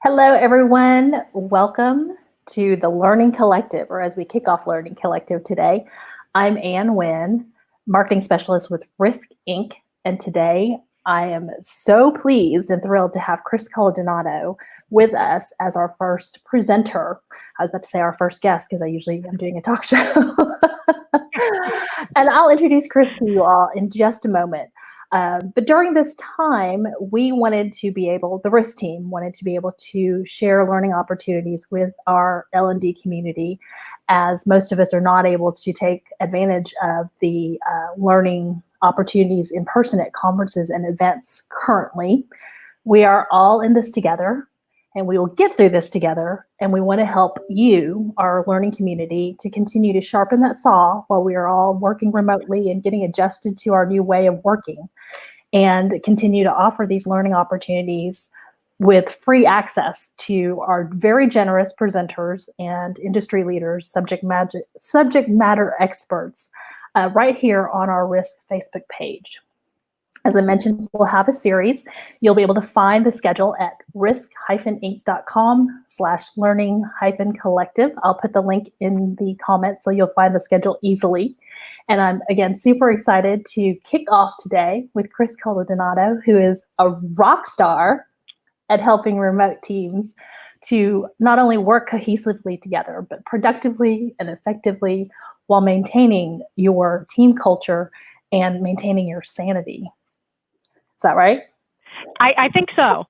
Hello, everyone. Welcome to the Learning Collective, or as we kick off Learning Collective today. I'm Ann Wynn, marketing specialist with Risk Inc. And today I am so pleased and thrilled to have Chris Coladonato with us as our first presenter. I was about to say our first guest because I usually am doing a talk show. And I'll introduce Chris to you all in just a moment. But during this time, we wanted to be able, the RISK team wanted to be able to share learning opportunities with our L&D community, as most of us are not able to take advantage of the learning opportunities in person at conferences and events currently. We are all in this together, and we will get through this together, and we want to help you, our learning community, to continue to sharpen that saw while we are all working remotely and getting adjusted to our new way of working, and continue to offer these learning opportunities with free access to our very generous presenters and industry leaders, subject matter experts, right here on our RISK Facebook page. As I mentioned, we'll have a series. You'll be able to find the schedule at risk-inc.com/learning-collective. I'll put the link in the comments so you'll find the schedule easily. And I'm, again, super excited to kick off today with Chris Coladonato, who is a rock star at helping remote teams to not only work cohesively together, but productively and effectively while maintaining your team culture and maintaining your sanity. Is that right? I think so.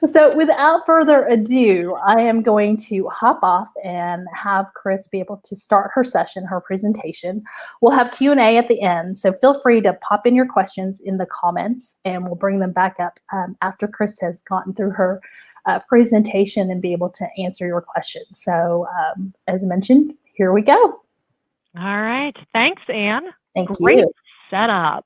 So without further ado, I am going to hop off and have Chris be able to start her session, her presentation. We'll have Q&A at the end, so feel free to pop in your questions in the comments, and we'll bring them back up after Chris has gotten through her presentation and be able to answer your questions. So as mentioned, here we go. All right. Thanks, Ann. Great setup.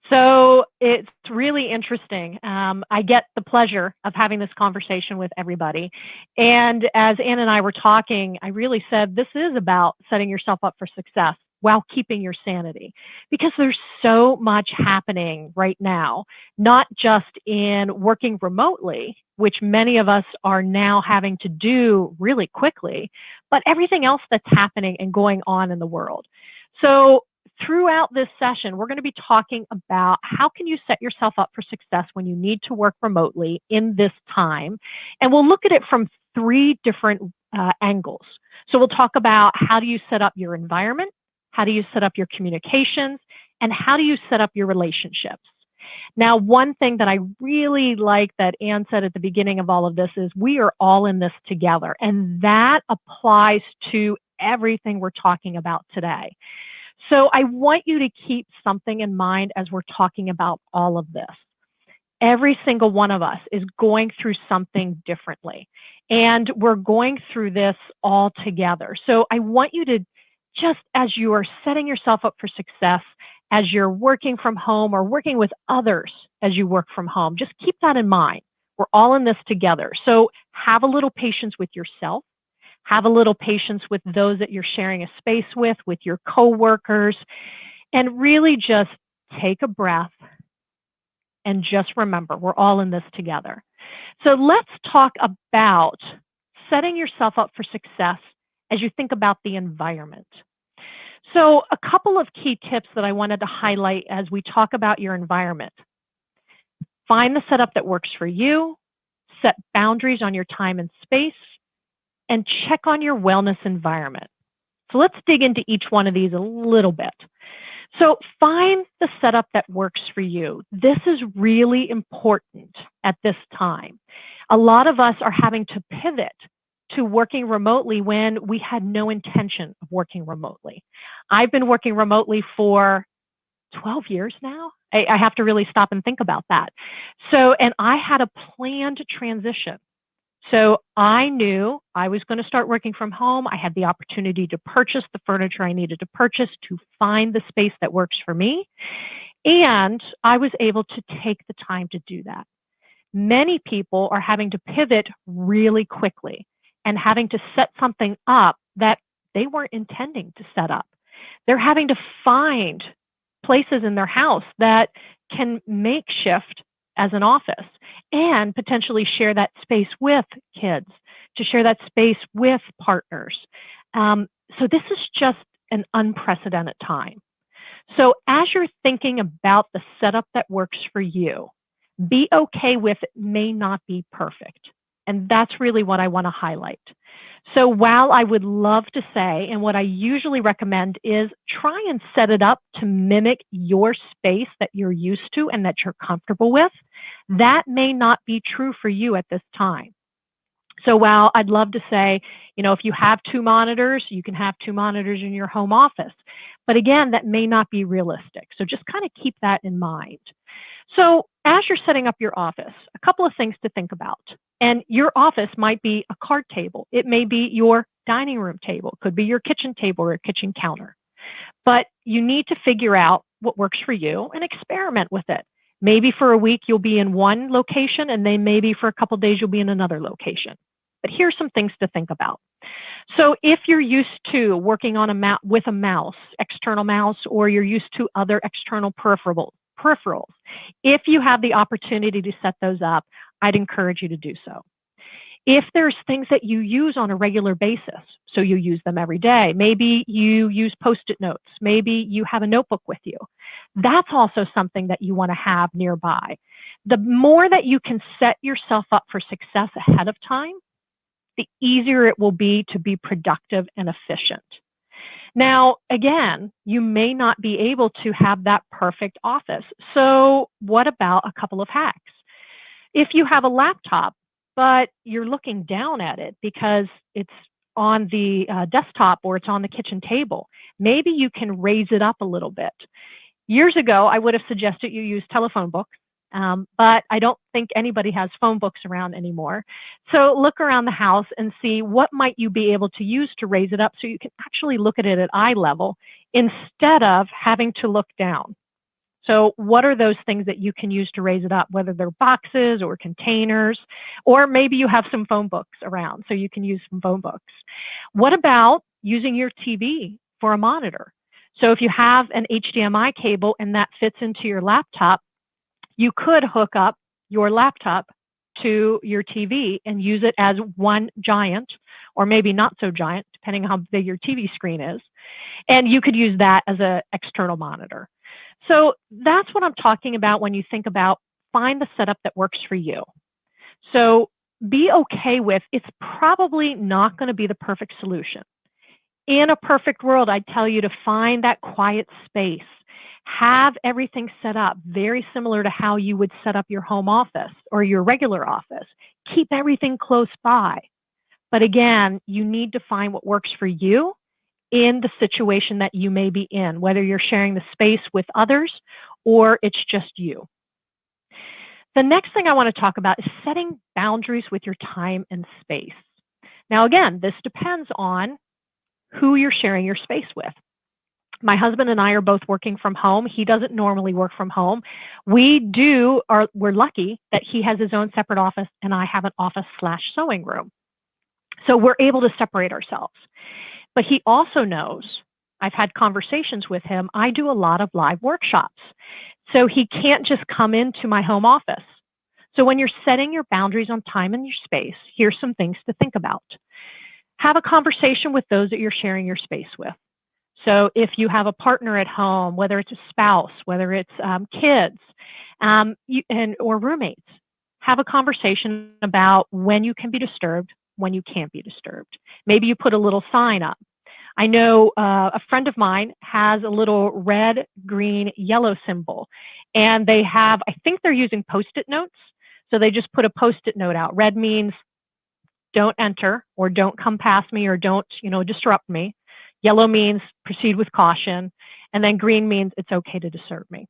So it's really interesting. I get the pleasure of having this conversation with everybody. And as Ann and I were talking, I really said this is about setting yourself up for success while keeping your sanity, because there's so much happening right now, not just in working remotely, which many of us are now having to do really quickly, but everything else that's happening and going on in the world. So throughout this session, we're going to be talking about how can you set yourself up for success when you need to work remotely in this time. And we'll look at it from three different angles. So we'll talk about how do you set up your environment, how do you set up your communications, and how do you set up your relationships. Now, one thing that I really like that Ann said at the beginning of all of this is we are all in this together, and that applies to everything we're talking about today. So I want you to keep something in mind as we're talking about all of this. Every single one of us is going through something differently, and we're going through this all together. So I want you to, just as you are setting yourself up for success, as you're working from home or working with others as you work from home, just keep that in mind. We're all in this together. So have a little patience with yourself. Have a little patience with those that you're sharing a space with your coworkers, and really just take a breath and just remember, we're all in this together. So let's talk about setting yourself up for success as you think about the environment. So a couple of key tips that I wanted to highlight as we talk about your environment. Find the setup that works for you, set boundaries on your time and space, and check on your wellness environment. So let's dig into each one of these a little bit. So find the setup that works for you. This is really important at this time. A lot of us are having to pivot to working remotely when we had no intention of working remotely. I've been working remotely for 12 years now. I have to really stop and think about that. So, and I had a planned transition. So I knew I was going to start working from home. I had the opportunity to purchase the furniture I needed to purchase to find the space that works for me. And I was able to take the time to do that. Many people are having to pivot really quickly and having to set something up that they weren't intending to set up. They're having to find places in their house that can makeshift as an office. and potentially share that space with kids, to share that space with partners. So this is just an unprecedented time. So as you're thinking about the setup that works for you, be okay with it may not be perfect. And that's really what I want to highlight. So while I would love to say, and what I usually recommend is try and set it up to mimic your space that you're used to and that you're comfortable with, that may not be true for you at this time. So while I'd love to say, if you have 2 monitors, you can have 2 monitors in your home office. But again, that may not be realistic. So just kind of keep that in mind. So as you're setting up your office, a couple of things to think about. And your office might be a card table. It may be your dining room table. It could be your kitchen table or a kitchen counter. But you need to figure out what works for you and experiment with it. Maybe for a week you'll be in one location, and then maybe for a couple of days you'll be in another location. But here's some things to think about. So if you're used to working on with a mouse, external mouse, or you're used to other external peripherals, if you have the opportunity to set those up, I'd encourage you to do so. If there's things that you use on a regular basis, so you use them every day, maybe you use Post-it notes, maybe you have a notebook with you, that's also something that you want to have nearby. The more that you can set yourself up for success ahead of time, the easier it will be to be productive and efficient. Now, again, you may not be able to have that perfect office. So what about a couple of hacks? If you have a laptop, but you're looking down at it because it's on the desktop or it's on the kitchen table, maybe you can raise it up a little bit. Years ago, I would have suggested you use telephone books. But I don't think anybody has phone books around anymore. So look around the house and see what might you be able to use to raise it up so you can actually look at it at eye level instead of having to look down. So what are those things that you can use to raise it up, whether they're boxes or containers, or maybe you have some phone books around so you can use some phone books. What about using your TV for a monitor? So if you have an HDMI cable and that fits into your laptop, you could hook up your laptop to your TV and use it as one giant, or maybe not so giant, depending on how big your TV screen is. And you could use that as an external monitor. So that's what I'm talking about when you think about find the setup that works for you. So be okay with it's probably not going to be the perfect solution. In a perfect world, I'd tell you to find that quiet space. Have everything set up very similar to how you would set up your home office or your regular office. Keep everything close by. But again, you need to find what works for you in the situation that you may be in, whether you're sharing the space with others or it's just you. The next thing I want to talk about is setting boundaries with your time and space. Now, again, this depends on who you're sharing your space with. My husband and I are both working from home. He doesn't normally work from home. We're lucky that he has his own separate office and I have an office/sewing room. So we're able to separate ourselves. But he also knows, I've had conversations with him, I do a lot of live workshops. So he can't just come into my home office. So when you're setting your boundaries on time and your space, here's some things to think about. Have a conversation with those that you're sharing your space with. So if you have a partner at home, whether it's a spouse, whether it's kids, or roommates, have a conversation about when you can be disturbed, when you can't be disturbed. Maybe you put a little sign up. I know a friend of mine has a little red, green, yellow symbol, and they have, I think they're using Post-it notes. So they just put a Post-it note out. Red means don't enter or don't come past me or don't, disrupt me. Yellow means proceed with caution. And then green means it's okay to disturb me.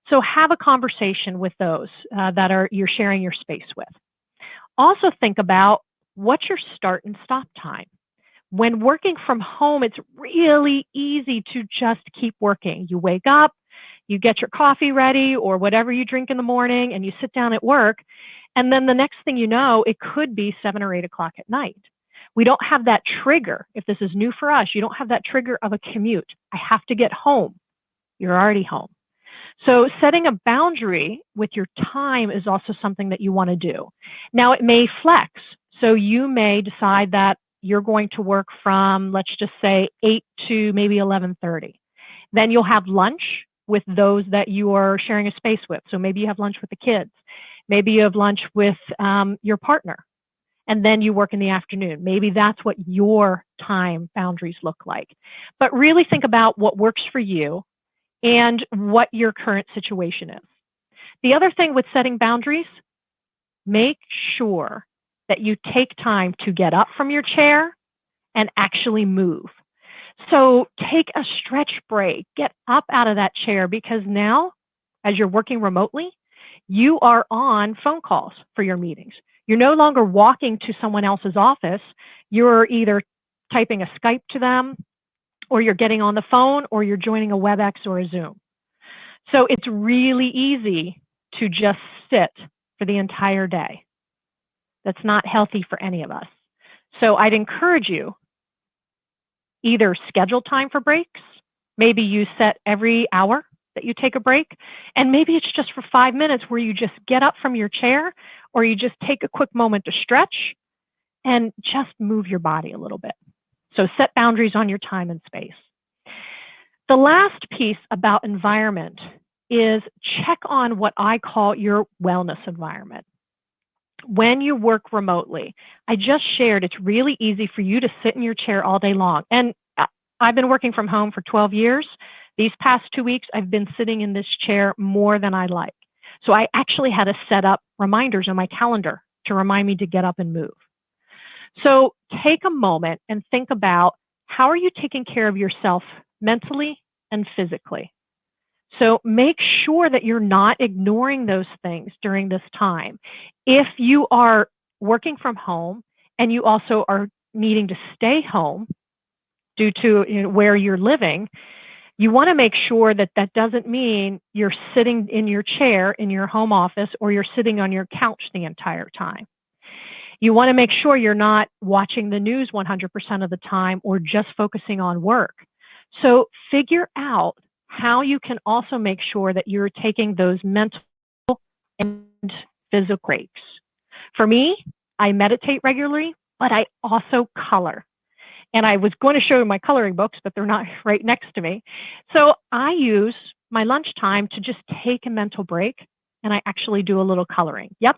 So have a conversation with those that you're sharing your space with. Also think about what's your start and stop time. When working from home, it's really easy to just keep working. You wake up, you get your coffee ready or whatever you drink in the morning, and you sit down at work. And then the next thing you know, it could be 7 or 8 o'clock at night. We don't have that trigger. If this is new for us, you don't have that trigger of a commute. I have to get home. You're already home. So setting a boundary with your time is also something that you want to do. Now it may flex. So you may decide that you're going to work from, let's just say 8 to maybe 11:30. Then you'll have lunch with those that you are sharing a space with. So maybe you have lunch with the kids. Maybe you have lunch with your partner. And then you work in the afternoon. Maybe that's what your time boundaries look like. But really think about what works for you and what your current situation is. The other thing with setting boundaries, make sure that you take time to get up from your chair and actually move. So take a stretch break, get up out of that chair, because now, as you're working remotely, you are on phone calls for your meetings. You're no longer walking to someone else's office. You're either typing a Skype to them, or you're getting on the phone, or you're joining a WebEx or a Zoom. So it's really easy to just sit for the entire day. That's not healthy for any of us. So I'd encourage you, either schedule time for breaks. Maybe you set every hour that you take a break, and maybe it's just for 5 minutes where you just get up from your chair, or you just take a quick moment to stretch and just move your body a little bit. So set boundaries on your time and space. The last piece about environment is check on what I call your wellness environment. When you work remotely, I just shared it's really easy for you to sit in your chair all day long. And I've been working from home for 12 years. These past 2 weeks, I've been sitting in this chair more than I like. So I actually had to set up reminders on my calendar to remind me to get up and move. So take a moment and think about, how are you taking care of yourself mentally and physically? So make sure that you're not ignoring those things during this time. If you are working from home and you also are needing to stay home due to where you're living, you want to make sure that that doesn't mean you're sitting in your chair in your home office, or you're sitting on your couch the entire time. You want to make sure you're not watching the news 100% of the time, or just focusing on work. So figure out how you can also make sure that you're taking those mental and physical breaks. For me, I meditate regularly, but I also color. And I was going to show you my coloring books, but they're not right next to me. So I use my lunchtime to just take a mental break, and I actually do a little coloring. Yep,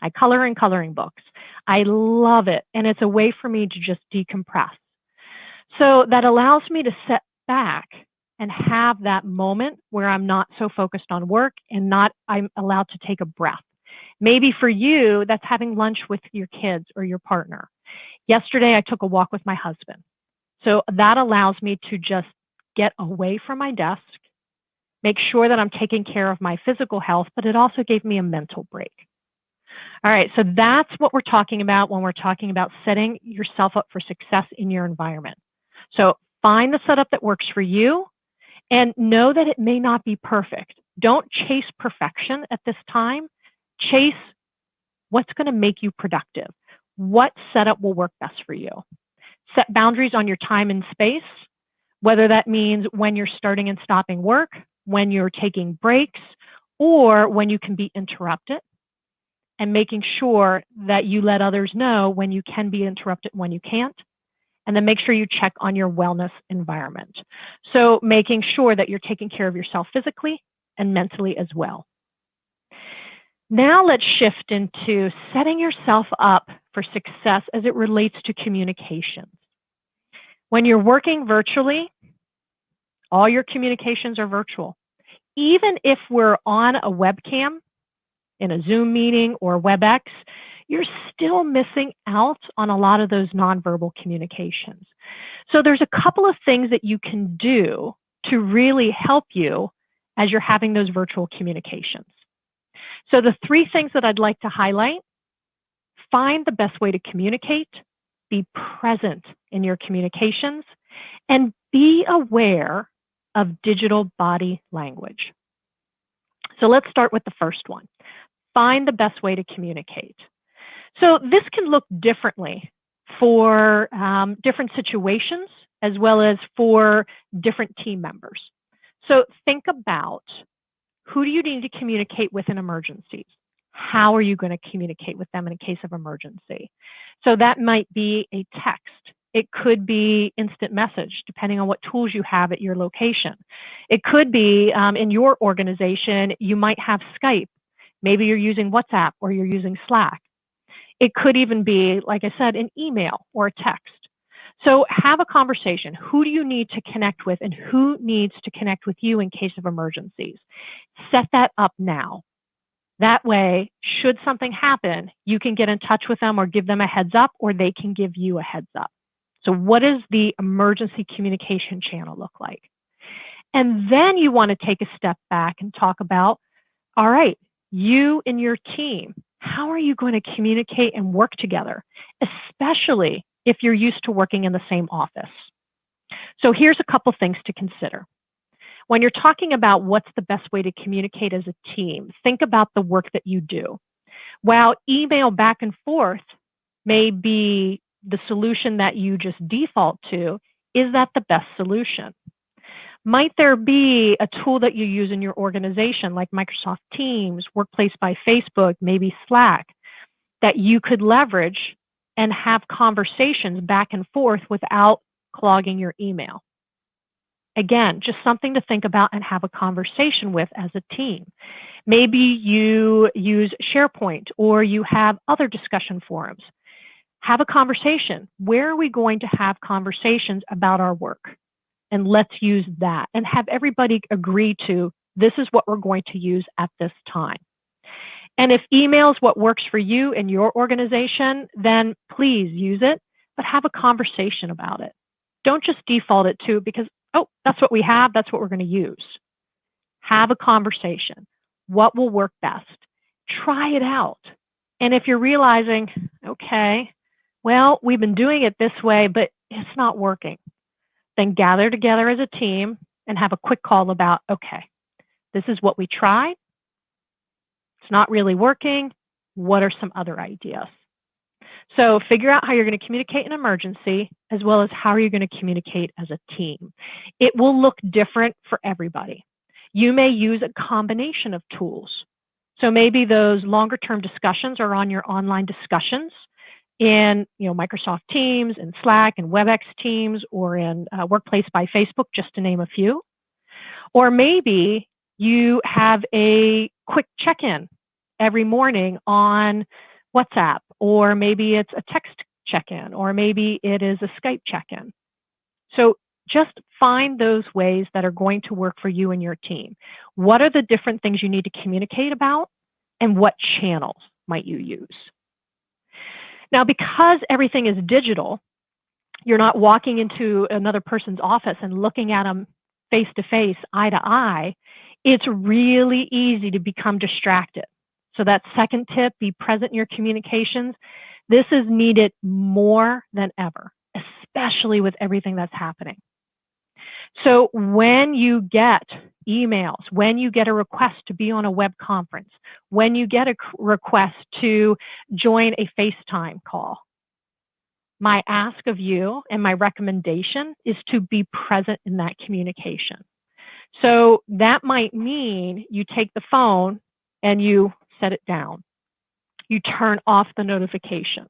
I color in coloring books. I love it, and it's a way for me to just decompress. So that allows me to sit back and have that moment where I'm not so focused on work, and I'm allowed to take a breath. Maybe for you, that's having lunch with your kids or your partner. Yesterday, I took a walk with my husband. So that allows me to just get away from my desk, make sure that I'm taking care of my physical health, but it also gave me a mental break. All right, so that's what we're talking about when we're talking about setting yourself up for success in your environment. So find the setup that works for you, and know that it may not be perfect. Don't chase perfection at this time. Chase what's going to make you productive. What setup will work best for you? Set boundaries on your time and space, whether that means when you're starting and stopping work, when you're taking breaks, or when you can be interrupted, and making sure that you let others know when you can be interrupted and when you can't. And then make sure you check on your wellness environment. So making sure that you're taking care of yourself physically and mentally as well. Now let's shift into setting yourself up for success as it relates to communications. When you're working virtually, all your communications are virtual. Even if we're on a webcam in a Zoom meeting or WebEx, you're still missing out on a lot of those nonverbal communications. So there's a couple of things that you can do to really help you as you're having those virtual communications. So the 3 things that I'd like to highlight: find the best way to communicate, be present in your communications, and be aware of digital body language. So let's start with the first one. Find the best way to communicate. So this can look differently for different situations, as well as for different team members. So think about, Who do you need to communicate with in emergencies? How are you going to communicate with them in a case of emergency? So that might be a text. It could be instant message, depending on what tools you have at your location. It could be in your organization, you might have Skype. Maybe you're using WhatsApp or you're using Slack. It could even be, like I said, an email or a text. So have a conversation. Who do you need to connect with and who needs to connect with you in case of emergencies? Set that up now. That way, should something happen, you can get in touch with them or give them a heads up, or they can give you a heads up. So what does the emergency communication channel look like? And then you want to take a step back and talk about, all right, you and your team, how are you going to communicate and work together, especially if you're used to working in the same office? So here's a couple things to consider. When you're talking about what's the best way to communicate as a team, think about the work that you do. While email back and forth may be the solution that you just default to, is that the best solution? Might there be a tool that you use in your organization, like Microsoft Teams, Workplace by Facebook, maybe Slack, that you could leverage and have conversations back and forth without clogging your email? Again, just something to think about and have a conversation with as a team. Maybe you use SharePoint or you have other discussion forums. Have a conversation. Where are we going to have conversations about our work? And let's use that and have everybody agree to, this is what we're going to use at this time. And if email is what works for you and your organization, then please use it, but have a conversation about it. Don't just default it to because, oh, that's what we have, that's what we're going to use. Have a conversation. What will work best? Try it out. And if you're realizing, okay, well, we've been doing it this way, but it's not working, then gather together as a team and have a quick call about, okay, this is what we tried. It's not really working. What are some other ideas? So figure out how you're going to communicate in emergency, as well as how are you going to communicate as a team. It will look different for everybody. You may use a combination of tools. So maybe those longer term discussions are on your online discussions in Microsoft Teams and Slack and WebEx Teams or in Workplace by Facebook, just to name a few. Or maybe you have a quick check-in every morning on WhatsApp, or maybe it's a text check-in, or maybe it is a Skype check-in. So just find those ways that are going to work for you and your team. What are the different things you need to communicate about, and what channels might you use? Now, because everything is digital, you're not walking into another person's office and looking at them face to face, eye to eye. It's really easy to become distracted. So that second tip, be present in your communications. This is needed more than ever, especially with everything that's happening. So when you get emails, when you get a request to be on a web conference, when you get a request to join a FaceTime call, my ask of you and my recommendation is to be present in that communication. So that might mean you take the phone and you set it down. You turn off the notifications.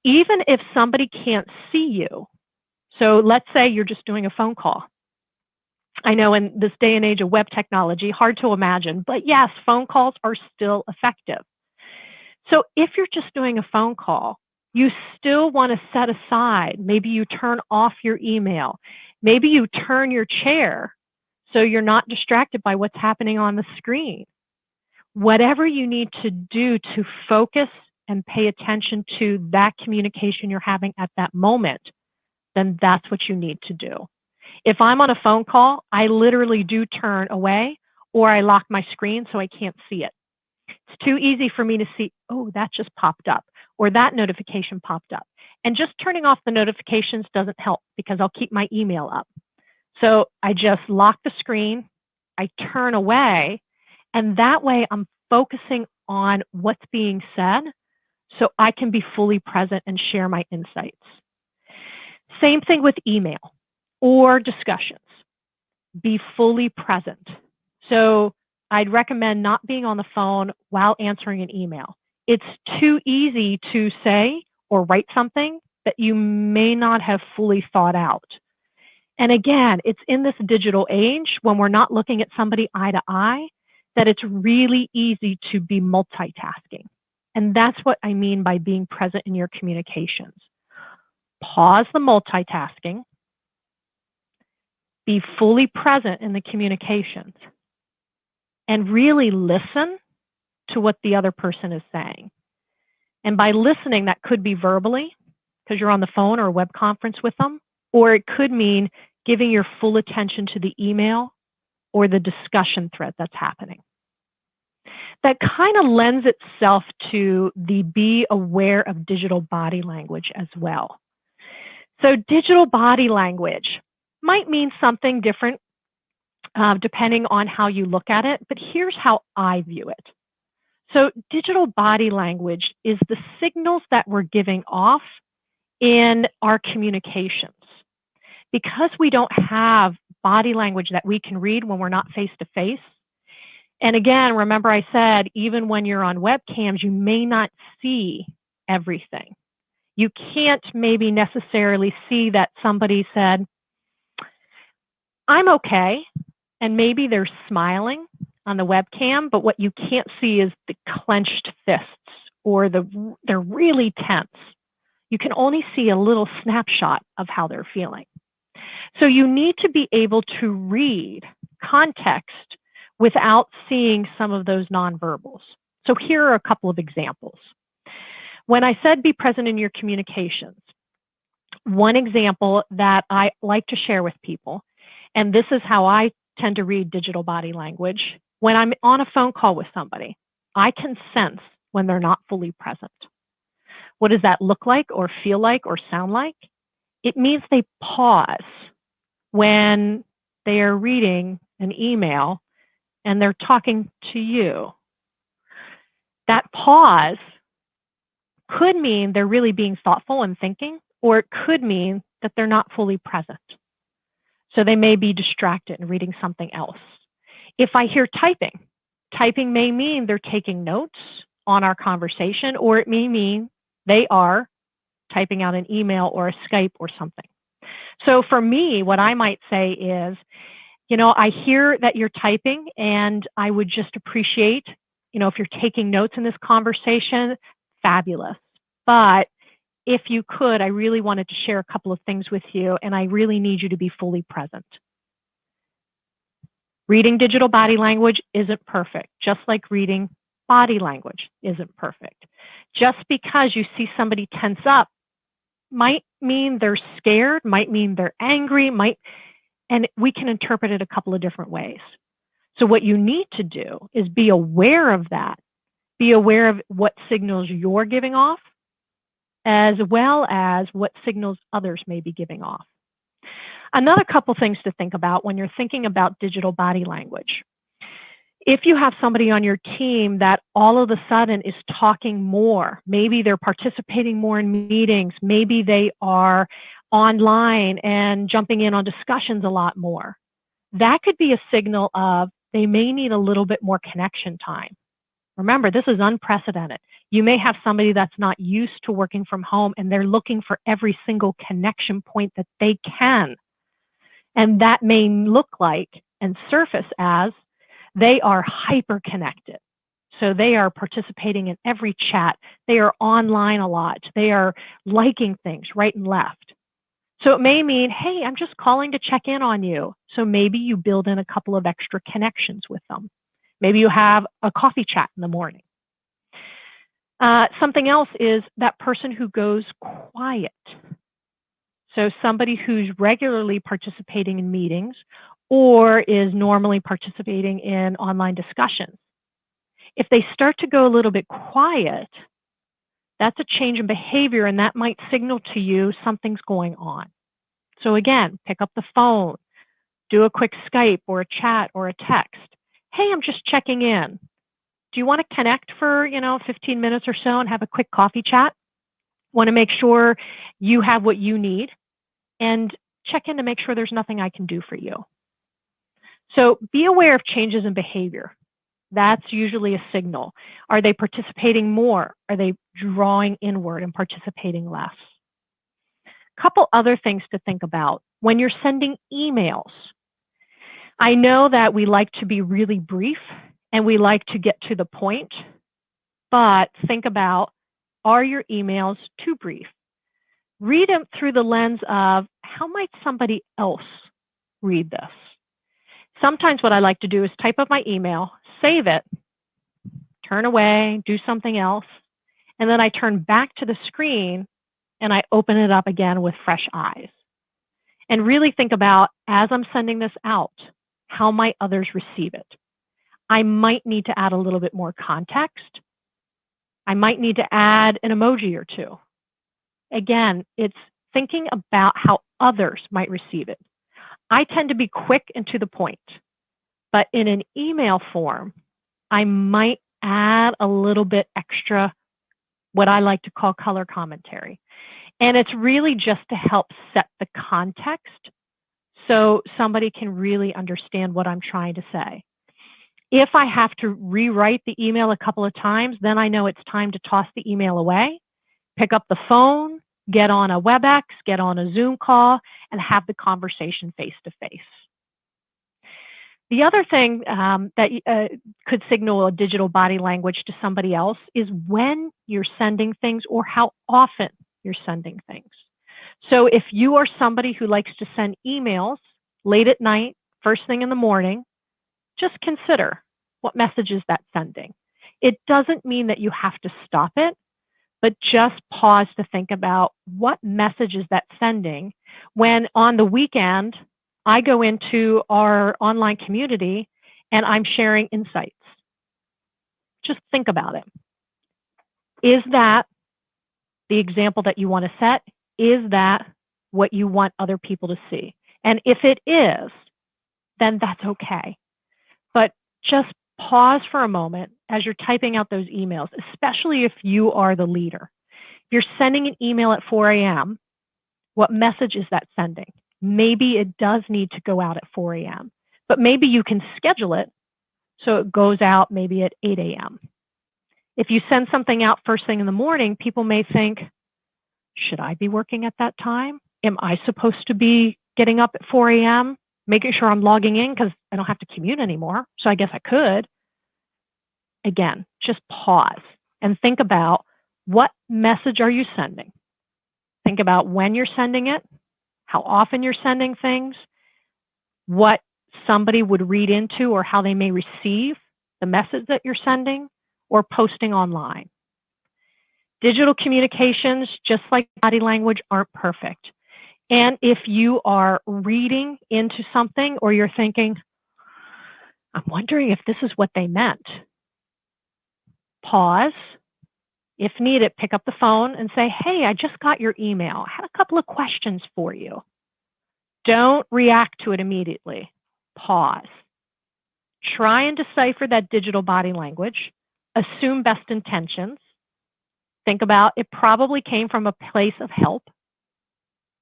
Even if somebody can't see you, so let's say you're just doing a phone call. I know in this day and age of web technology, hard to imagine, but yes, phone calls are still effective. So if you're just doing a phone call, you still want to set aside, maybe you turn off your email, maybe you turn your chair so you're not distracted by what's happening on the screen. Whatever you need to do to focus and pay attention to that communication you're having at that moment, then that's what you need to do. If I'm on a phone call, I literally do turn away or I lock my screen so I can't see it. It's too easy for me to see, oh, that just popped up or that notification popped up. And just turning off the notifications doesn't help because I'll keep my email up. So I just lock the screen, I turn away, and that way I'm focusing on what's being said so I can be fully present and share my insights. Same thing with email or discussions. Be fully present. So I'd recommend not being on the phone while answering an email. It's too easy to say or write something that you may not have fully thought out. And again, it's in this digital age when we're not looking at somebody eye to eye that it's really easy to be multitasking. And that's what I mean by being present in your communications. Pause the multitasking, be fully present in the communications, and really listen to what the other person is saying. And by listening, that could be verbally, because you're on the phone or a web conference with them, or it could mean giving your full attention to the email or the discussion thread that's happening. That kind of lends itself to the be aware of digital body language as well. So digital body language might mean something different depending on how you look at it, but here's how I view it. So digital body language is the signals that we're giving off in our communications. Because we don't have body language that we can read when we're not face to face. And again, remember I said, even when you're on webcams, you may not see everything. You can't maybe necessarily see that somebody said, I'm okay, and maybe they're smiling on the webcam, but what you can't see is the clenched fists or they're really tense. You can only see a little snapshot of how they're feeling. So you need to be able to read context without seeing some of those nonverbals. So here are a couple of examples. When I said be present in your communications, one example that I like to share with people, and this is how I tend to read digital body language, when I'm on a phone call with somebody, I can sense when they're not fully present. What does that look like or feel like or sound like? It means they pause when they are reading an email and they're talking to you. That pause could mean they're really being thoughtful and thinking, or it could mean that they're not fully present. So they may be distracted and reading something else. If I hear typing, typing may mean they're taking notes on our conversation, or it may mean they are typing out an email or a Skype or something. So for me, what I might say is, I hear that you're typing and I would just appreciate, if you're taking notes in this conversation, fabulous. But if you could, I really wanted to share a couple of things with you and I really need you to be fully present. Reading digital body language isn't perfect, just like reading body language isn't perfect. Just because you see somebody tense up might mean they're scared, might mean they're angry, and we can interpret it a couple of different ways. So what you need to do is be aware of that. Be aware of what signals you're giving off, as well as what signals others may be giving off. Another couple things to think about when you're thinking about digital body language. If you have somebody on your team that all of a sudden is talking more, maybe they're participating more in meetings, maybe they are online and jumping in on discussions a lot more, that could be a signal of they may need a little bit more connection time. Remember, this is unprecedented. You may have somebody that's not used to working from home and they're looking for every single connection point that they can. And that may look like and surface as they are hyper connected. So they are participating in every chat. They are online a lot. They are liking things right and left. So it may mean, hey, I'm just calling to check in on you. So maybe you build in a couple of extra connections with them. Maybe you have a coffee chat in the morning. Something else is that person who goes quiet. So somebody who's regularly participating in meetings or is normally participating in online discussions. If they start to go a little bit quiet, that's a change in behavior and that might signal to you something's going on. So again, pick up the phone, do a quick Skype or a chat or a text. Hey, I'm just checking in. Do you want to connect for, 15 minutes or so and have a quick coffee chat? Want to make sure you have what you need and check in to make sure there's nothing I can do for you. So be aware of changes in behavior. That's usually a signal. Are they participating more? Are they drawing inward and participating less? A couple other things to think about when you're sending emails. I know that we like to be really brief and we like to get to the point, but think about, are your emails too brief? Read them through the lens of how might somebody else read this? Sometimes what I like to do is type up my email, save it, turn away, do something else, and then I turn back to the screen and I open it up again with fresh eyes. And really think about, as I'm sending this out, how might others receive it? I might need to add a little bit more context. I might need to add an emoji or two. Again, it's thinking about how others might receive it. I tend to be quick and to the point, but in an email form, I might add a little bit extra, what I like to call color commentary. And it's really just to help set the context so somebody can really understand what I'm trying to say. If I have to rewrite the email a couple of times, then I know it's time to toss the email away, pick up the phone, get on a WebEx, get on a Zoom call, and have the conversation face to face. The other thing that could signal a digital body language to somebody else is when you're sending things or how often you're sending things. So if you are somebody who likes to send emails late at night, first thing in the morning, just consider what message is that sending. It doesn't mean that you have to stop it, but just pause to think about what message is that sending when on the weekend, I go into our online community and I'm sharing insights. Just think about it. Is that the example that you want to set? Is that what you want other people to see? And if it is, then that's okay. But just pause for a moment as you're typing out those emails, especially if you are the leader. If you're sending an email at 4 a.m., what message is that sending? Maybe it does need to go out at 4 a.m., but maybe you can schedule it so it goes out maybe at 8 a.m. If you send something out first thing in the morning, people may think, should I be working at that time? Am I supposed to be getting up at 4 a.m., making sure I'm logging in because I don't have to commute anymore, so I guess I could. Again, just pause and think about, what message are you sending? Think about when you're sending it, how often you're sending things, what somebody would read into or how they may receive the message that you're sending or posting online. Digital communications, just like body language, aren't perfect. And if you are reading into something or you're thinking, I'm wondering if this is what they meant, pause. If needed, pick up the phone and say, hey, I just got your email. I had a couple of questions for you. Don't react to it immediately. Pause. Try and decipher that digital body language. Assume best intentions. Think about, it probably came from a place of help,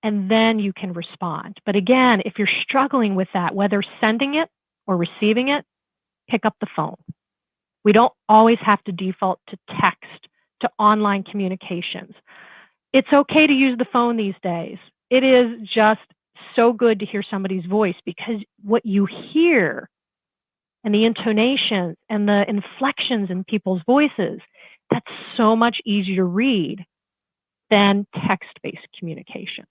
and then you can respond. But again, if you're struggling with that, whether sending it or receiving it, pick up the phone. We don't always have to default to text, to online communications. It's okay to use the phone these days. It is just so good to hear somebody's voice, because what you hear and the intonations and the inflections in people's voices, that's so much easier to read than text-based communication.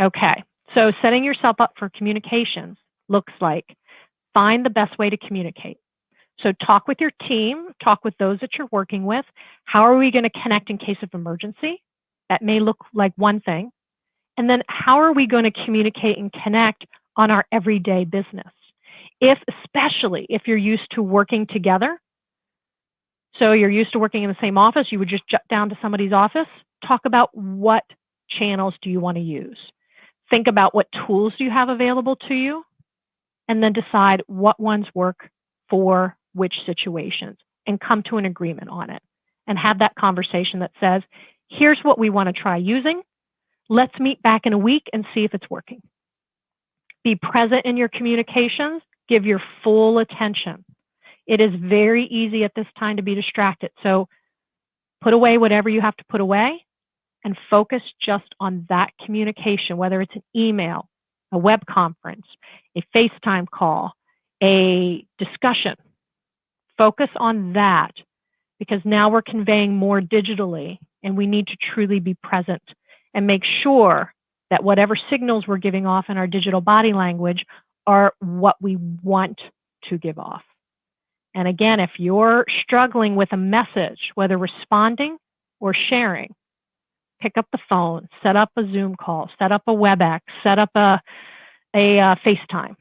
Okay, so setting yourself up for communications looks like, find the best way to communicate. So talk with your team, talk with those that you're working with. How are we going to connect in case of emergency? That may look like one thing. And then how are we going to communicate and connect on our everyday business? Especially if you're used to working together. So you're used to working in the same office, you would just jump down to somebody's office. Talk about what channels do you want to use. Think about what tools do you have available to you, and then decide what ones work for which situations, and come to an agreement on it. And have that conversation that says, here's what we want to try using. Let's meet back in a week and see if it's working. Be present in your communications. Give your full attention. It is very easy at this time to be distracted. So put away whatever you have to put away and focus just on that communication, whether it's an email, a web conference, a FaceTime call, a discussion. Focus on that, because now we're conveying more digitally, and we need to truly be present and make sure that whatever signals we're giving off in our digital body language are what we want to give off. And again, if you're struggling with a message, whether responding or sharing, pick up the phone, set up a Zoom call, set up a WebEx, set up a FaceTime.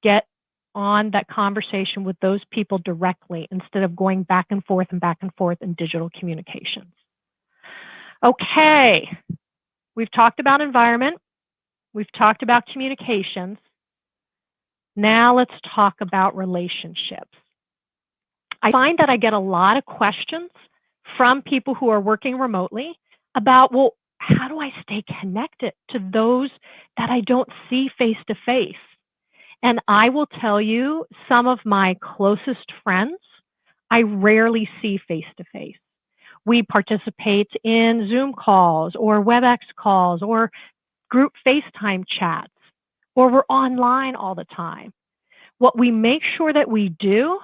Get on that conversation with those people directly instead of going back and forth in digital communications. Okay, we've talked about environment. We've talked about communications. Now let's talk about relationships. I find that I get a lot of questions from people who are working remotely about, well, how do I stay connected to those that I don't see face to face? And I will tell you, some of my closest friends, I rarely see face to face. We participate in Zoom calls or WebEx calls or group FaceTime chats, or we're online all the time. What we make sure that we do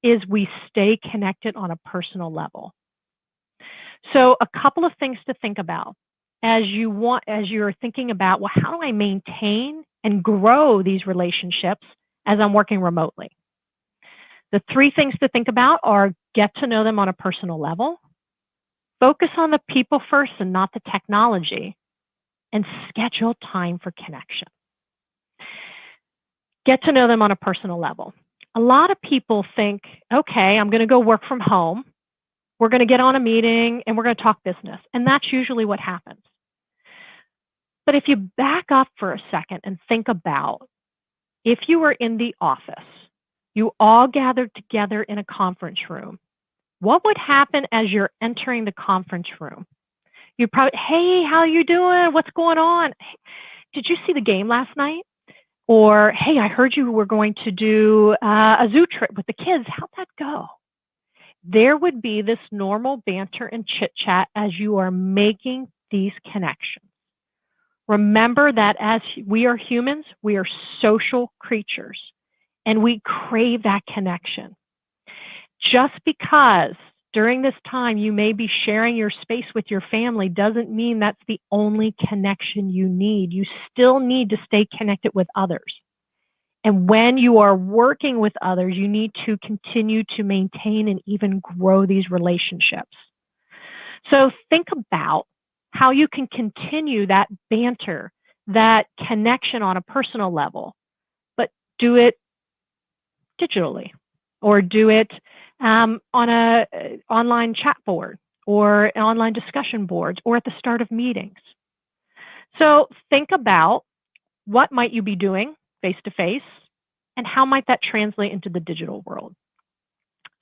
is we stay connected on a personal level. So a couple of things to think about as you're thinking about, well, how do I maintain and grow these relationships as I'm working remotely? The three things to think about are: get to know them on a personal level, focus on the people first and not the technology, and schedule time for connection. Get to know them on a personal level. A lot of people think, okay, I'm going to go work from home. We're going to get on a meeting and we're going to talk business. And that's usually what happens. But if you back up for a second and think about, if you were in the office, you all gathered together in a conference room, what would happen as you're entering the conference room? You'd probably, hey, how you doing? What's going on? Did you see the game last night? Or, hey, I heard you were going to do a zoo trip with the kids. How'd that go? There would be this normal banter and chit chat as you are making these connections. Remember that as we are humans, we are social creatures, and we crave that connection. Just because during this time you may be sharing your space with your family doesn't mean that's the only connection you need. You still need to stay connected with others. And when you are working with others, you need to continue to maintain and even grow these relationships. So think about how you can continue that banter, that connection on a personal level, but do it digitally, or do it on a online chat board or an online discussion boards or at the start of meetings. So think about what might you be doing face to face and how might that translate into the digital world.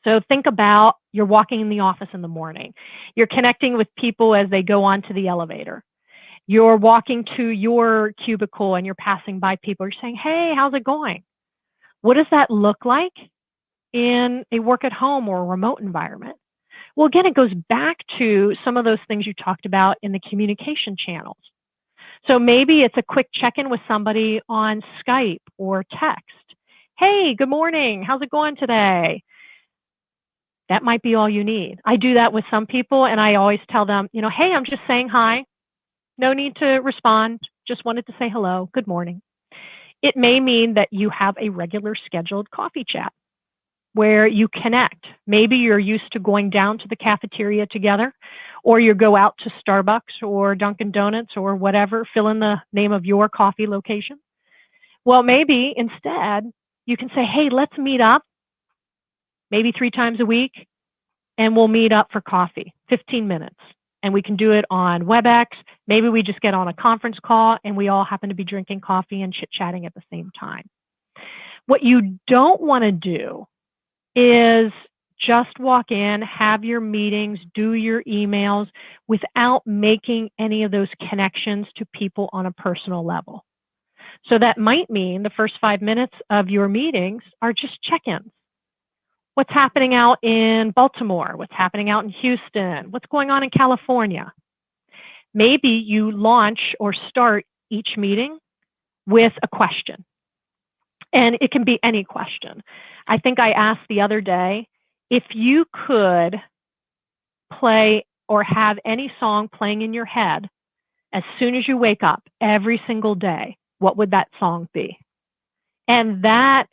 So think about you're walking in the office in the morning. You're connecting with people as they go onto the elevator. You're walking to your cubicle and you're passing by people. You're saying, hey, how's it going? What does that look like in a work at home or a remote environment? Well, again, it goes back to some of those things you talked about in the communication channels. So maybe it's a quick check-in with somebody on Skype or text. Hey, good morning. How's it going today? That might be all you need. I do that with some people, and I always tell them, hey, I'm just saying hi. No need to respond. Just wanted to say hello. Good morning. It may mean that you have a regular scheduled coffee chat where you connect. Maybe you're used to going down to the cafeteria together, or you go out to Starbucks or Dunkin' Donuts or whatever, fill in the name of your coffee location. Well, maybe instead you can say, hey, let's meet up maybe 3 times a week, and we'll meet up for coffee, 15 minutes. And we can do it on WebEx. Maybe we just get on a conference call and we all happen to be drinking coffee and chit-chatting at the same time. What you don't want to do is just walk in, have your meetings, do your emails without making any of those connections to people on a personal level. So that might mean the first 5 minutes of your meetings are just check-ins. What's happening out in Baltimore? What's happening out in Houston? What's going on in California? Maybe you launch or start each meeting with a question. And it can be any question. I think I asked the other day, if you could play or have any song playing in your head as soon as you wake up every single day, what would that song be? And that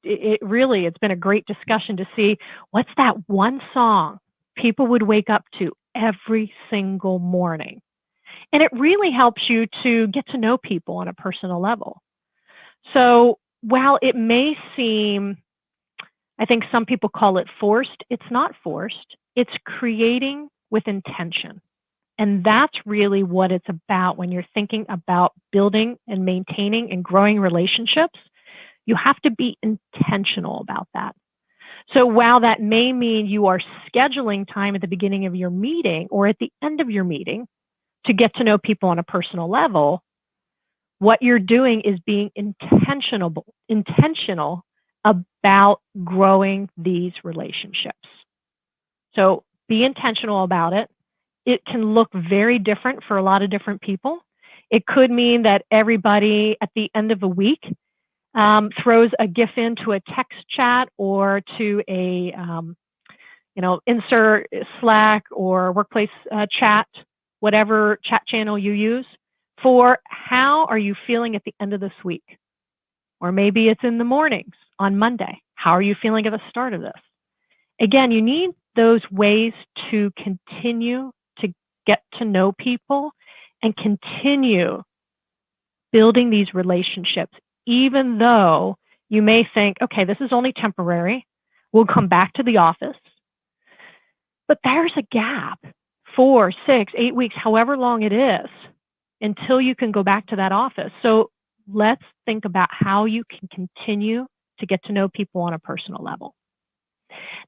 it's been a great discussion to see what's that one song people would wake up to every single morning. And it really helps you to get to know people on a personal level. So while it may seem, I think some people call it forced, it's not forced. It's creating with intention. And that's really what it's about when you're thinking about building and maintaining and growing relationships. You have to be intentional about that. So while that may mean you are scheduling time at the beginning of your meeting or at the end of your meeting to get to know people on a personal level, what you're doing is being intentional about growing these relationships. So be intentional about it. It can look very different for a lot of different people. It could mean that everybody at the end of a week throws a GIF into a text chat or to a, insert Slack or workplace chat, whatever chat channel you use, for how are you feeling at the end of this week? Or maybe it's in the mornings on Monday. How are you feeling at the start of this? Again, you need those ways to continue to get to know people and continue building these relationships, even though you may think, okay, this is only temporary. We'll come back to the office. But there's a gap, 4, 6, 8 weeks, however long it is, until you can go back to that office. So let's think about how you can continue to get to know people on a personal level.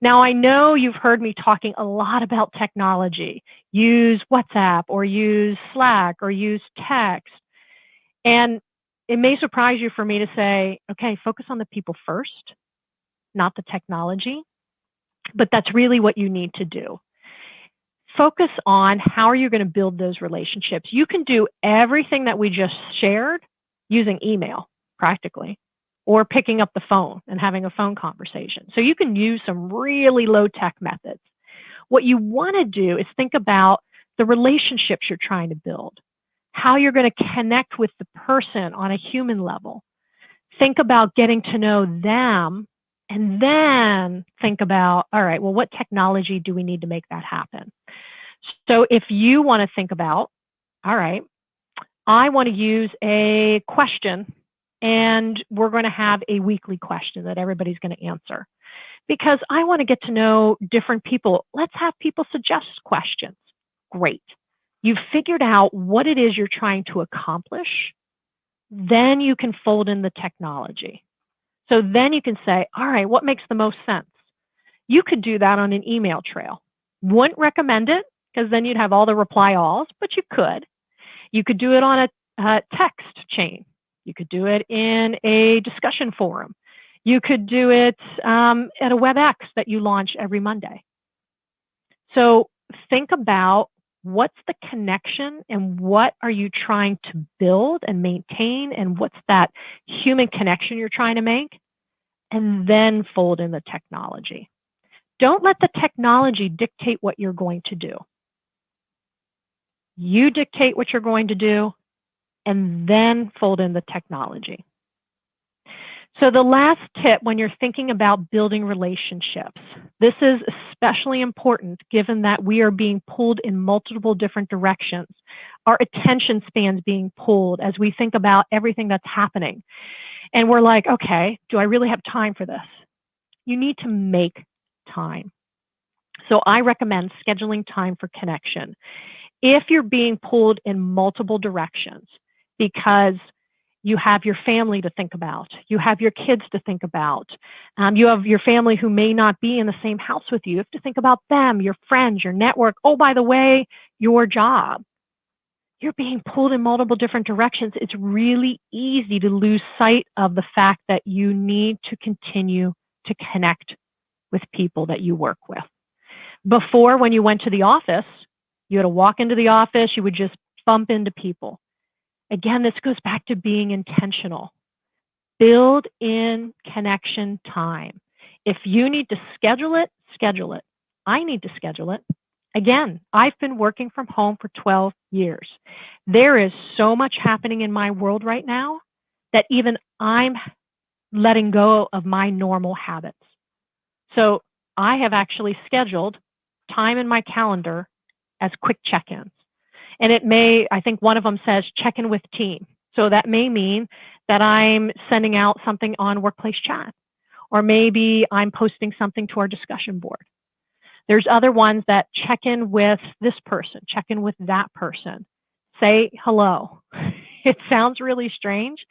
Now, I know you've heard me talking a lot about technology. Use WhatsApp or use Slack or use text. And it may surprise you for me to say, okay, focus on the people first, not the technology. But that's really what you need to do. Focus on how are you going to build those relationships. You can do everything that we just shared using email, practically, or picking up the phone and having a phone conversation. So you can use some really low-tech methods. What you want to do is think about the relationships you're trying to build, how you're going to connect with the person on a human level. Think about getting to know them, and then think about, all right, well, what technology do we need to make that happen? So if you want to think about, all right, I want to use a question, and we're going to have a weekly question that everybody's going to answer because I want to get to know different people. Let's have people suggest questions. Great. You've figured out what it is you're trying to accomplish. Then you can fold in the technology. So then you can say, all right, what makes the most sense? You could do that on an email trail. Wouldn't recommend it because then you'd have all the reply alls, but you could. You could do it on a text chain. You could do it in a discussion forum. You could do it at a WebEx that you launch every Monday. So think about what's the connection and what are you trying to build and maintain and what's that human connection you're trying to make, and then fold in the technology. Don't let the technology dictate what you're going to do. You dictate what you're going to do and then fold in the technology. So the last tip when you're thinking about building relationships, this is especially important given that we are being pulled in multiple different directions. Our attention span's being pulled as we think about everything that's happening. And we're like, okay, do I really have time for this? You need to make time. So I recommend scheduling time for connection. If you're being pulled in multiple directions because you have your family to think about, you have your kids to think about, you have your family who may not be in the same house with you. You have to think about them, your friends, your network. Oh, by the way, your job. you're being pulled in multiple different directions. It's really easy to lose sight of the fact that you need to continue to connect with people that you work with. Before, when you went to the office, you had to walk into the office, you would just bump into people. Again, this goes back to being intentional. Build in connection time. If you need to schedule it, schedule it. I need to schedule it. Again, I've been working from home for 12 years. There is so much happening in my world right now that even I'm letting go of my normal habits. So I have actually scheduled time in my calendar as quick check-ins. And it may, I think one of them says check in with team. So that may mean that I'm sending out something on workplace chat, or maybe I'm posting something to our discussion board. There's other ones that check in with this person, check in with that person, say hello. It sounds really strange.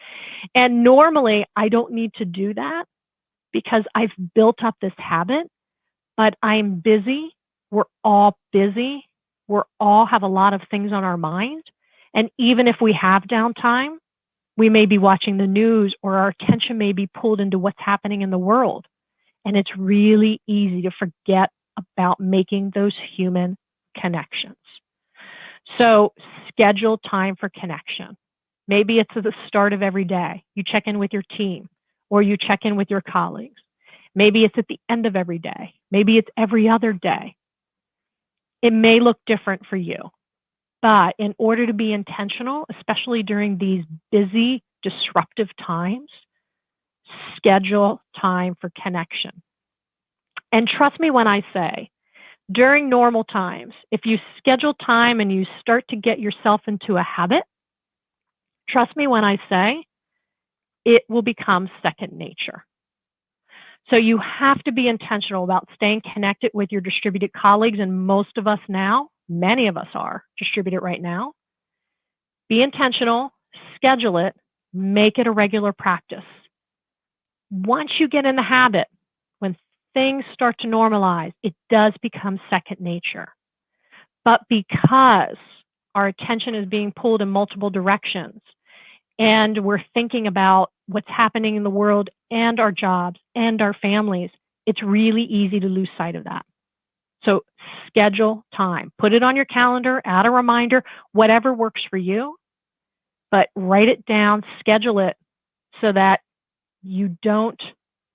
And normally I don't need to do that because I've built up this habit, but I'm busy. We're all busy. We all have a lot of things on our mind. And even if we have downtime, we may be watching the news, or our attention may be pulled into what's happening in the world. And it's really easy to forget about making those human connections. So schedule time for connection. Maybe it's at the start of every day. You check in with your team, or you check in with your colleagues. Maybe it's at the end of every day. Maybe it's every other day. It may look different for you, but in order to be intentional, especially during these busy, disruptive times, schedule time for connection. And trust me when I say, during normal times, if you schedule time and you start to get yourself into a habit, trust me when I say, it will become second nature. So you have to be intentional about staying connected with your distributed colleagues, and most of us now, many of us are distributed right now. Be intentional, schedule it, make it a regular practice. Once you get in the habit, when things start to normalize, it does become second nature. But because our attention is being pulled in multiple directions, and we're thinking about what's happening in the world and our jobs and our families, it's really easy to lose sight of that. So schedule time. Put it on your calendar, add a reminder, whatever works for you, but write it down, schedule it so that you don't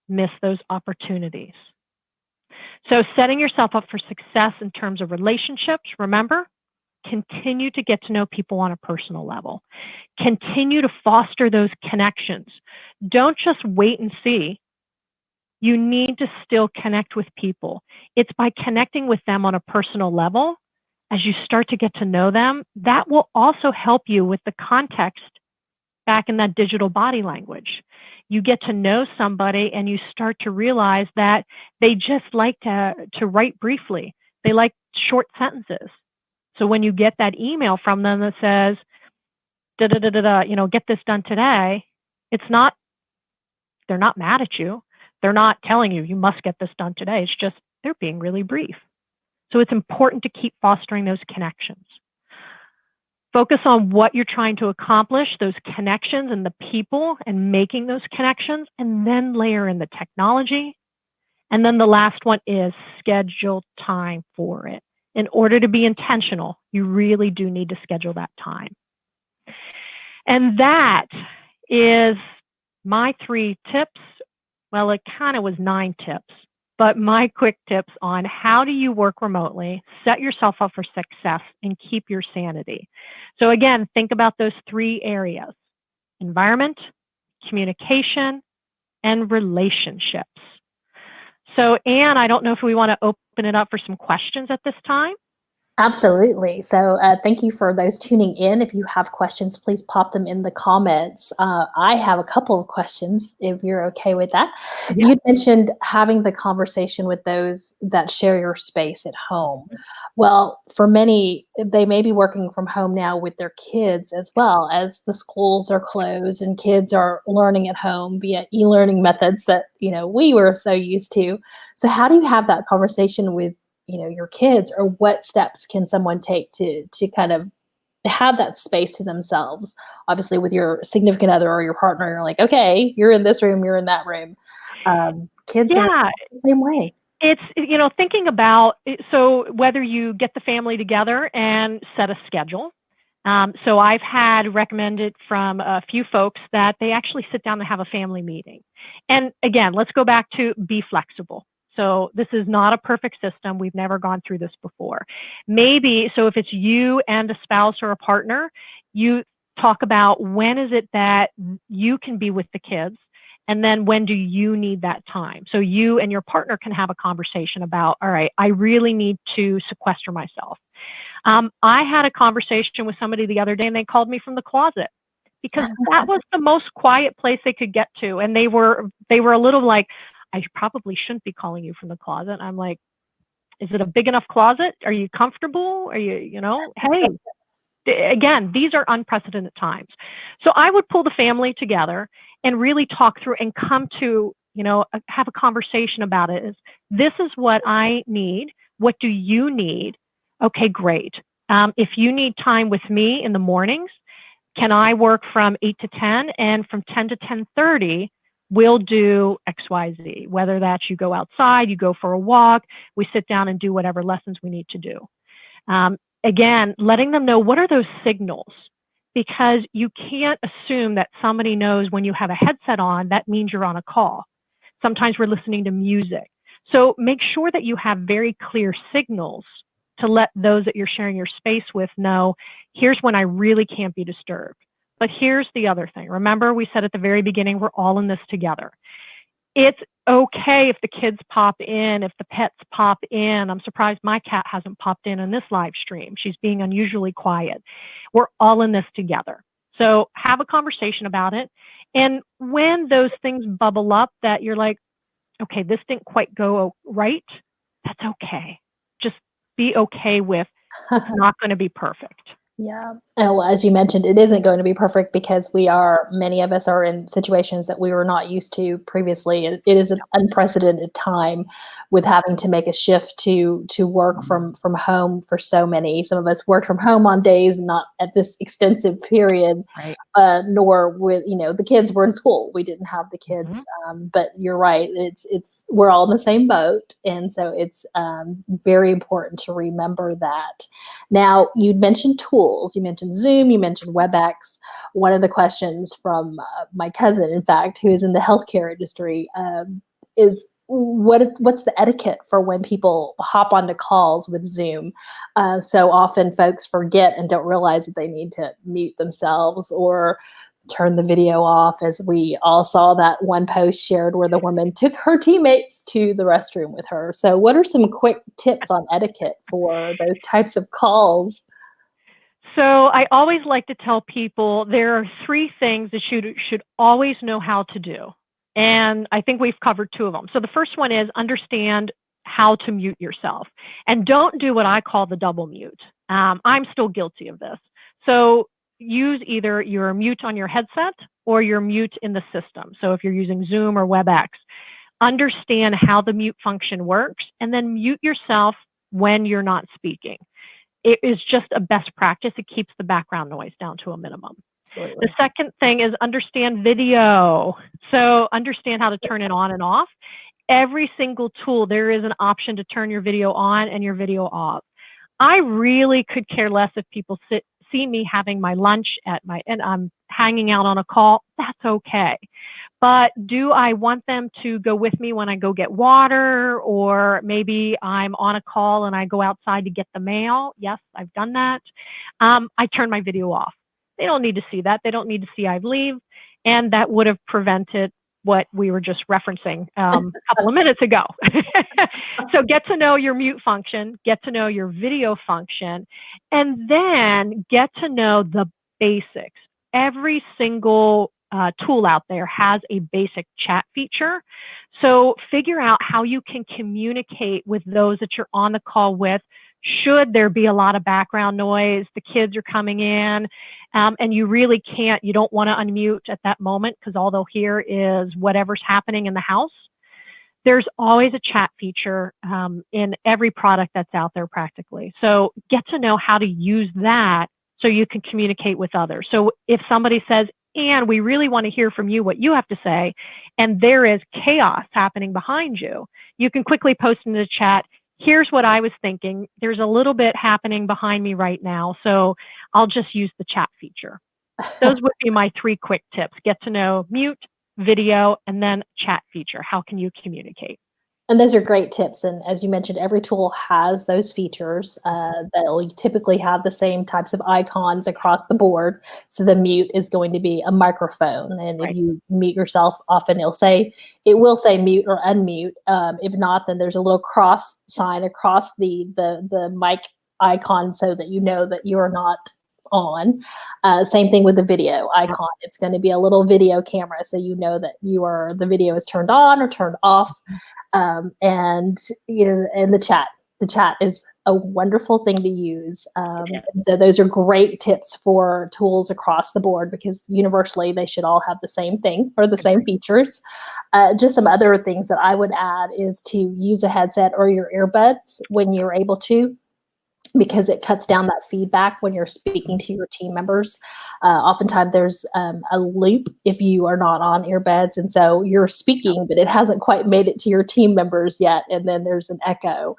miss those opportunities. So setting yourself up for success in terms of relationships, remember, continue to get to know people on a personal level. Continue to foster those connections. Don't just wait and see. You need to still connect with people. It's by connecting with them on a personal level, as you start to get to know them, that will also help you with the context back in that digital body language. You get to know somebody and you start to realize that they just like to write briefly. They like short sentences. So when you get that email from them that says, da da da da da, get this done today, they're not mad at you. They're not telling you, you must get this done today. It's just, they're being really brief. So it's important to keep fostering those connections. Focus on what you're trying to accomplish, those connections and the people, and making those connections, and then layer in the technology. And then the last one is schedule time for it. In order to be intentional, you really do need to schedule that time. And that is my 3 tips. Well, it kind of was 9 tips, but my quick tips on how do you work remotely, set yourself up for success, and keep your sanity. So again, think about those 3 areas: environment, communication, and relationships. So Anne, I don't know if we want to open it up for some questions at this time. Absolutely. So thank you for those tuning in. If you have questions, please pop them in the comments. I have a couple of questions, if you're okay with that. Yeah. You mentioned having the conversation with those that share your space at home. Well, for many, they may be working from home now with their kids, as well as the schools are closed and kids are learning at home via e-learning methods that we were so used to. So how do you have that conversation with your kids, or what steps can someone take to kind of have that space to themselves. Obviously, with your significant other or your partner, you're like, okay, you're in this room, you're in that room. Kids are Yeah, the same way. it's, thinking about, so whether you get the family together and set a schedule. So I've had recommended from a few folks that they actually sit down and have a family meeting. And again, let's go back to be flexible. So this is not a perfect system. We've never gone through this before. Maybe, so if it's you and a spouse or a partner, you talk about when is it that you can be with the kids, and then when do you need that time? So you and your partner can have a conversation about, all right, I really need to sequester myself. I had a conversation with somebody the other day and they called me from the closet because that was the most quiet place they could get to. And they were a little like, I probably shouldn't be calling you from the closet. I'm like, is it a big enough closet? Are you comfortable? Are you, hey, again, these are unprecedented times. So I would pull the family together and really talk through and come to, have a conversation about it. This is what I need. What do you need? Okay, great. If you need time with me in the mornings, can I work from 8 to 10, and from 10 to 10:30, we'll do XYZ, whether that's you go outside, you go for a walk, we sit down and do whatever lessons we need to do. Again, letting them know what are those signals, because you can't assume that somebody knows when you have a headset on, that means you're on a call. Sometimes we're listening to music. So make sure that you have very clear signals to let those that you're sharing your space with know, here's when I really can't be disturbed. But here's the other thing. Remember, we said at the very beginning, we're all in this together. It's okay if the kids pop in, if the pets pop in. I'm surprised my cat hasn't popped in this live stream. She's being unusually quiet. We're all in this together. So have a conversation about it. And when those things bubble up that you're like, okay, this didn't quite go right, that's okay. Just be okay with it's not going to be perfect. Yeah. Oh, well, as you mentioned, it isn't going to be perfect because many of us are in situations that we were not used to previously. It is an unprecedented time with having to make a shift to work from home for so many. Some of us worked from home on days, not at this extensive period, Right. nor with, the kids were in school. We didn't have the kids. But you're right. We're all in the same boat. And so it's very important to remember that. Now, you mentioned tools. You mentioned Zoom. You mentioned WebEx. One of the questions from my cousin, in fact, who is in the healthcare industry, is what's the etiquette for when people hop onto calls with Zoom? So often folks forget and don't realize that they need to mute themselves or turn the video off, as we all saw that one post shared where the woman took her teammates to the restroom with her. So what are some quick tips on etiquette for those types of calls? So I always like to tell people there are 3 things that you should always know how to do. And I think we've covered 2 of them. So the first one is understand how to mute yourself. And don't do what I call the double mute. I'm still guilty of this. So use either your mute on your headset or your mute in the system. So if you're using Zoom or WebEx, understand how the mute function works and then mute yourself when you're not speaking. It is just a best practice. It keeps the background noise down to a minimum. Absolutely. The second thing is understand video. So understand how to turn it on and off. Every single tool, there is an option to turn your video on and your video off. I really could care less if people see me having my lunch and I'm hanging out on a call. That's okay. But do I want them to go with me when I go get water, or maybe I'm on a call and I go outside to get the mail? Yes, I've done that. I turn my video off. They don't need to see that. They don't need to see I leave. And that would have prevented what we were just referencing a couple of minutes ago. So get to know your mute function, get to know your video function, and then get to know the basics. Every single tool out there has a basic chat feature. So figure out how you can communicate with those that you're on the call with. Should there be a lot of background noise, the kids are coming in, and you don't want to unmute at that moment because all they'll hear is whatever's happening in the house. There's always a chat feature in every product that's out there practically. So get to know how to use that so you can communicate with others. So if somebody says, "Anne, we really want to hear from you what you have to say," and there is chaos happening behind you, you can quickly post in the chat, "Here's what I was thinking. There's a little bit happening behind me right now, so I'll just use the chat feature." Those would be my 3 quick tips. Get to know mute, video, and then chat feature. How can you communicate? And those are great tips. And as you mentioned, every tool has those features. They'll typically have the same types of icons across the board. So the mute is going to be a microphone. And if Right. you mute yourself, often it will say mute or unmute. If not, then there's a little cross sign across the mic icon so that you know that you're not on. Same thing with the video icon. It's going to be a little video camera so you know that the video is turned on or turned off. And and the chat is a wonderful thing to use. So those are great tips for tools across the board, because universally they should all have the same thing or the same features. Just some other things that I would add is to use a headset or your earbuds when you're able to, because it cuts down that feedback when you're speaking to your team members. Oftentimes there's a loop if you are not on earbuds, and so you're speaking, but it hasn't quite made it to your team members yet, and then there's an echo.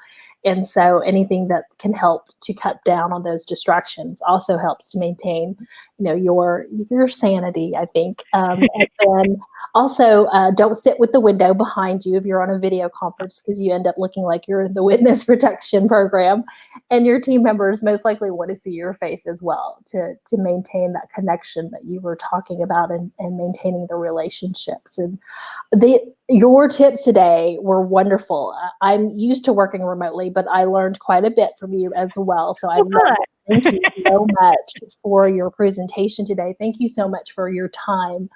And so anything that can help to cut down on those distractions also helps to maintain, your sanity, I think. And then also, don't sit with the window behind you if you're on a video conference, because you end up looking like you're in the witness protection program, and your team members most likely want to see your face as well to maintain that connection that you were talking about, and maintaining the relationships. And your tips today were wonderful. I'm used to working remotely, but I learned quite a bit from you as well. So I love it. Thank you so much for your presentation today. Thank you so much for your time,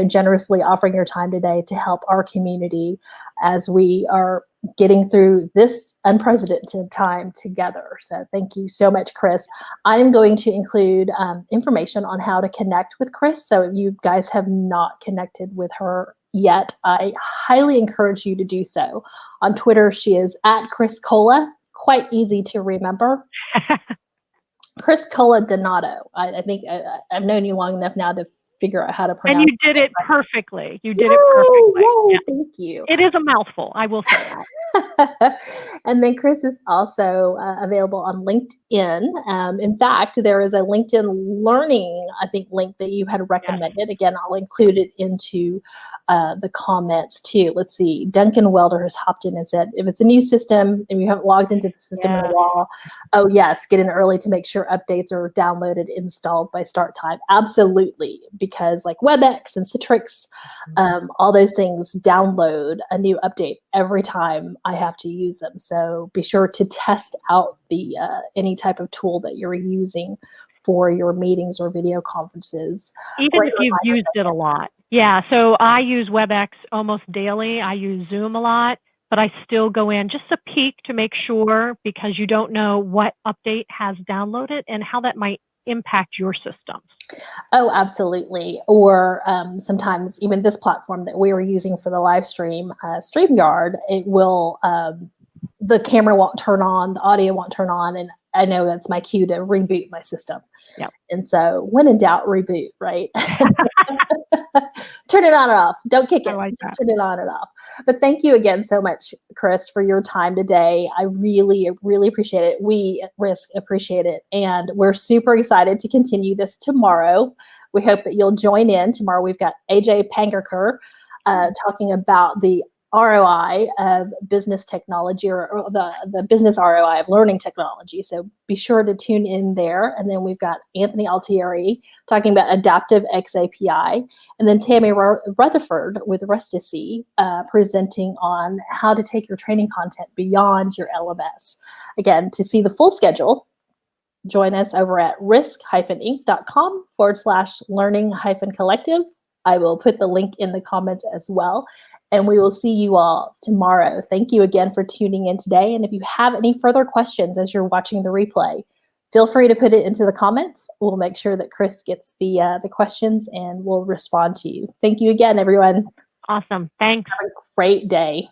generously offering your time today to help our community as we are getting through this unprecedented time together. So thank you so much, Chris. I'm going to include information on how to connect with Chris. So if you guys have not connected with her yet, I highly encourage you to do so. On Twitter, she is at Chris Cola. Quite easy to remember. Chris Cola Donato. I think I've known you long enough now to figure out how to pronounce it. And you did it perfectly. You did it perfectly. Yay, thank you. It is a mouthful, I will say that. And then Chris is also available on LinkedIn. In fact, there is a LinkedIn Learning, I think, link that you had recommended. Yes. Again, I'll include it into the comments too. Let's see. Duncan Welder has hopped in and said, if it's a new system and you haven't logged into the system in a while, oh yes, get in early to make sure updates are downloaded, installed by start time. Absolutely, because like WebEx and Citrix, all those things download a new update every time I have to use them. So be sure to test out the any type of tool that you're using for your meetings or video conferences. Even if you've used it a lot. Yeah, so I use WebEx almost daily. I use Zoom a lot, but I still go in just a peek to make sure, because you don't know what update has downloaded and how that might impact your systems. Oh, absolutely. Or sometimes even this platform that we were using for the live stream, StreamYard, it will, the camera won't turn on, the audio won't turn on, and I know that's my cue to reboot my system. Yep. And so when in doubt, reboot, right? Turn it on or off. Don't kick it. Just turn it on and off. But thank you again so much, Chris, for your time today. I really, really appreciate it. We at Risk appreciate it. And we're super excited to continue this tomorrow. We hope that you'll join in. Tomorrow we've got AJ Pangerker talking about the ROI of business technology, or the business ROI of learning technology. So be sure to tune in there. And then we've got Anthony Altieri talking about Adaptive X API. And then Tammy Rutherford with Rustici presenting on how to take your training content beyond your LMS. Again, to see the full schedule, join us over at risk-inc.com/learning-collective. I will put the link in the comments as well. And we will see you all tomorrow. Thank you again for tuning in today. And if you have any further questions as you're watching the replay, feel free to put it into the comments. We'll make sure that Chris gets the questions and we'll respond to you. Thank you again, everyone. Awesome. Thanks. Have a great day.